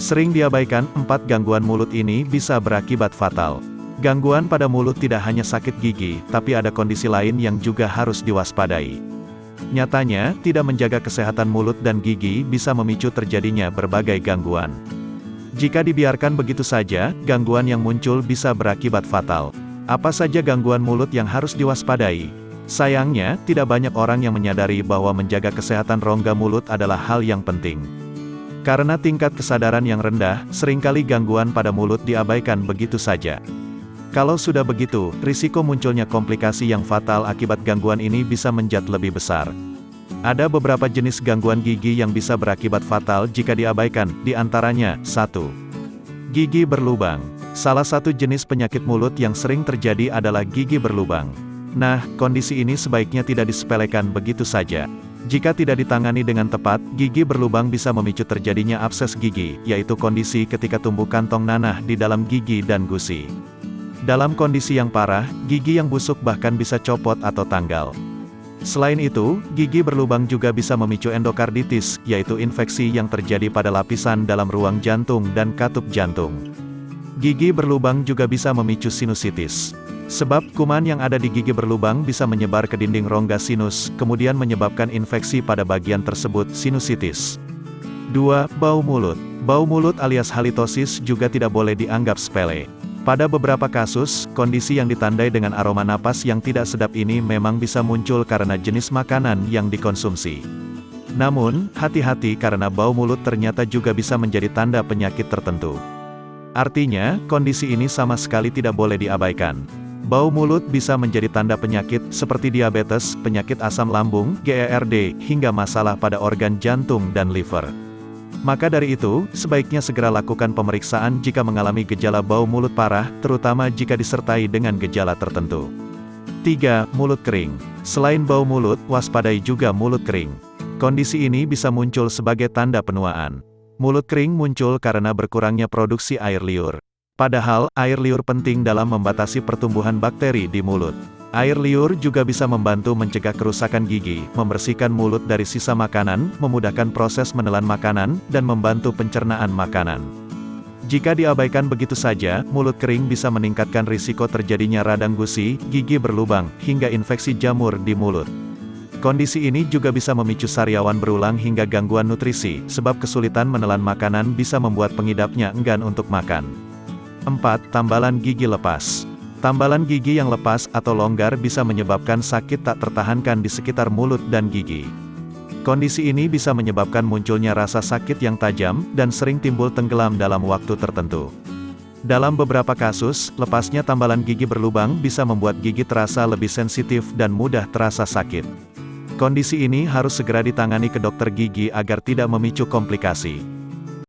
Sering diabaikan, 4 gangguan mulut ini bisa berakibat fatal. Gangguan pada mulut tidak hanya sakit gigi, tapi ada kondisi lain yang juga harus diwaspadai. Nyatanya, tidak menjaga kesehatan mulut dan gigi bisa memicu terjadinya berbagai gangguan. Jika dibiarkan begitu saja, gangguan yang muncul bisa berakibat fatal. Apa saja gangguan mulut yang harus diwaspadai? Sayangnya, tidak banyak orang yang menyadari bahwa menjaga kesehatan rongga mulut adalah hal yang penting. Karena tingkat kesadaran yang rendah, seringkali gangguan pada mulut diabaikan begitu saja. Kalau sudah begitu, risiko munculnya komplikasi yang fatal akibat gangguan ini bisa menjadi lebih besar. Ada beberapa jenis gangguan gigi yang bisa berakibat fatal jika diabaikan, di antaranya, 1. Gigi berlubang. Salah satu jenis penyakit mulut yang sering terjadi adalah gigi berlubang. Nah, kondisi ini sebaiknya tidak disepelekan begitu saja. Jika tidak ditangani dengan tepat, gigi berlubang bisa memicu terjadinya abses gigi, yaitu kondisi ketika tumbuh kantong nanah di dalam gigi dan gusi. Dalam kondisi yang parah, gigi yang busuk bahkan bisa copot atau tanggal. Selain itu, gigi berlubang juga bisa memicu endokarditis, yaitu infeksi yang terjadi pada lapisan dalam ruang jantung dan katup jantung. Gigi berlubang juga bisa memicu sinusitis. Sebab kuman yang ada di gigi berlubang bisa menyebar ke dinding rongga sinus, kemudian menyebabkan infeksi pada bagian tersebut, sinusitis. 2. Bau mulut. Bau mulut alias halitosis juga tidak boleh dianggap sepele. Pada beberapa kasus, kondisi yang ditandai dengan aroma napas yang tidak sedap ini memang bisa muncul karena jenis makanan yang dikonsumsi. Namun, hati-hati karena bau mulut ternyata juga bisa menjadi tanda penyakit tertentu. Artinya, kondisi ini sama sekali tidak boleh diabaikan. Bau mulut bisa menjadi tanda penyakit seperti diabetes, penyakit asam lambung, GERD, hingga masalah pada organ jantung dan liver. Maka dari itu, sebaiknya segera lakukan pemeriksaan jika mengalami gejala bau mulut parah, terutama jika disertai dengan gejala tertentu. 3. Mulut kering. Selain bau mulut, waspadai juga mulut kering. Kondisi ini bisa muncul sebagai tanda penuaan. Mulut kering muncul karena berkurangnya produksi air liur. Padahal, air liur penting dalam membatasi pertumbuhan bakteri di mulut. Air liur juga bisa membantu mencegah kerusakan gigi, membersihkan mulut dari sisa makanan, memudahkan proses menelan makanan, dan membantu pencernaan makanan. Jika diabaikan begitu saja, mulut kering bisa meningkatkan risiko terjadinya radang gusi, gigi berlubang, hingga infeksi jamur di mulut. Kondisi ini juga bisa memicu sariawan berulang hingga gangguan nutrisi, sebab kesulitan menelan makanan bisa membuat pengidapnya enggan untuk makan. 4. Tambalan gigi lepas. Tambalan gigi yang lepas atau longgar bisa menyebabkan sakit tak tertahankan di sekitar mulut dan gigi. Kondisi ini bisa menyebabkan munculnya rasa sakit yang tajam, dan sering timbul tenggelam dalam waktu tertentu. Dalam beberapa kasus, lepasnya tambalan gigi berlubang bisa membuat gigi terasa lebih sensitif dan mudah terasa sakit. Kondisi ini harus segera ditangani ke dokter gigi agar tidak memicu komplikasi.